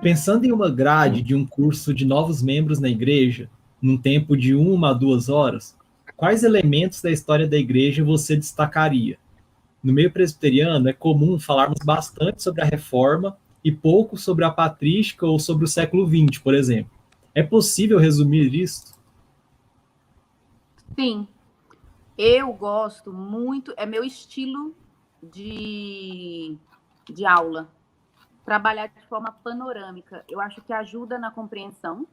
Pensando em uma grade de um curso de novos membros na igreja, num tempo de 1 a 2 horas, quais elementos da história da igreja você destacaria? No meio presbiteriano, é comum falarmos bastante sobre a reforma e pouco sobre a patrística ou sobre o século XX, por exemplo. É possível resumir isso? Sim, eu gosto muito, é meu estilo de, de aula, trabalhar de forma panorâmica. Eu acho que ajuda na compreensão.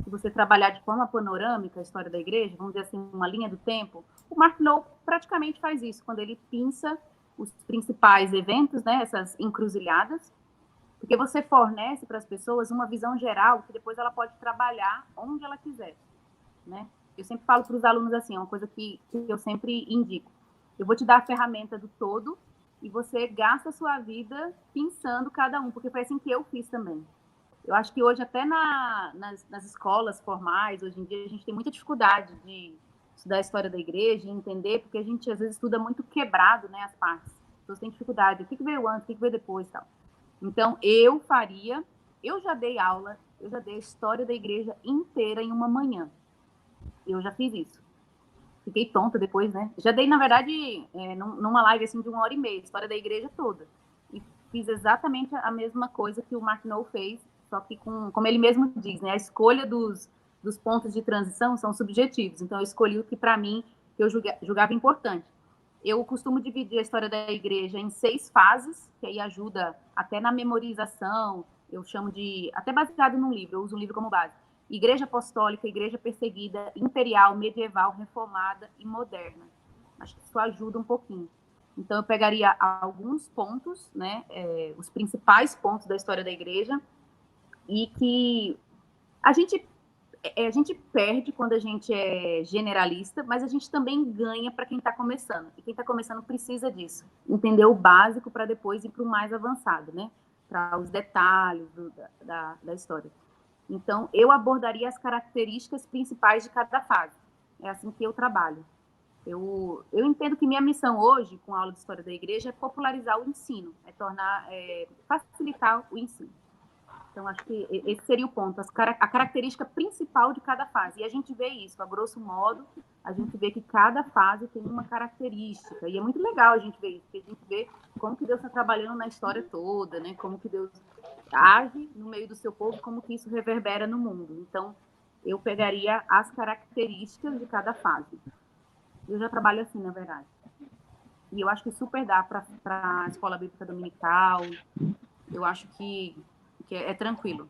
Se você trabalhar de forma panorâmica a história da igreja, vamos dizer assim, uma linha do tempo, o Mark Knopf praticamente faz isso, quando ele pinça os principais eventos, né, essas encruzilhadas, porque você fornece para as pessoas uma visão geral que depois ela pode trabalhar onde ela quiser, né? Eu sempre falo para os alunos assim, é uma coisa que eu sempre indico. Eu vou te dar a ferramenta do todo e você gasta a sua vida pensando cada um, porque foi assim que eu fiz também. Eu acho que hoje, até nas escolas formais, hoje em dia, a gente tem muita dificuldade de estudar a história da igreja e entender, porque a gente, às vezes, estuda muito quebrado, né, as partes. As pessoas têm dificuldade. O que veio antes, o que veio depois e tal. Então, eu já dei aula, eu já dei a história da igreja inteira em uma manhã. Eu já fiz isso. Fiquei tonta depois, né? Já dei, na verdade, numa live assim de 1 hora e meia, história da igreja toda. E fiz exatamente a mesma coisa que o Mark Knopf fez, só que como ele mesmo diz, né? A escolha dos pontos de transição são subjetivos. Então, eu escolhi o que, para mim, que eu julgava importante. Eu costumo dividir a história da igreja em 6 fases, que aí ajuda até na memorização. Eu chamo de, até baseado num livro, eu uso um livro como base. Igreja apostólica, igreja perseguida, imperial, medieval, reformada e moderna. Acho que isso ajuda um pouquinho. Então, eu pegaria alguns pontos, né, os principais pontos da história da igreja, e que a gente, a gente perde quando a gente é generalista, mas a gente também ganha para quem está começando. E quem está começando precisa disso, entender o básico para depois ir para o mais avançado, né? Para os detalhes da história. Então, eu abordaria as características principais de cada fase. É assim que eu trabalho. Eu entendo que minha missão hoje, com a aula de História da Igreja, é popularizar o ensino, facilitar o ensino. Então, acho que esse seria o ponto, a característica principal de cada fase. E a gente vê isso, a grosso modo, a gente vê que cada fase tem uma característica. E é muito legal a gente ver isso, porque a gente vê como que Deus está trabalhando na história toda, né? Como que Deus age no meio do seu povo, como que isso reverbera no mundo. Então, eu pegaria as características de cada fase. Eu já trabalho assim, na verdade. E eu acho que super dá para a escola bíblica dominical. Eu acho que é tranquilo.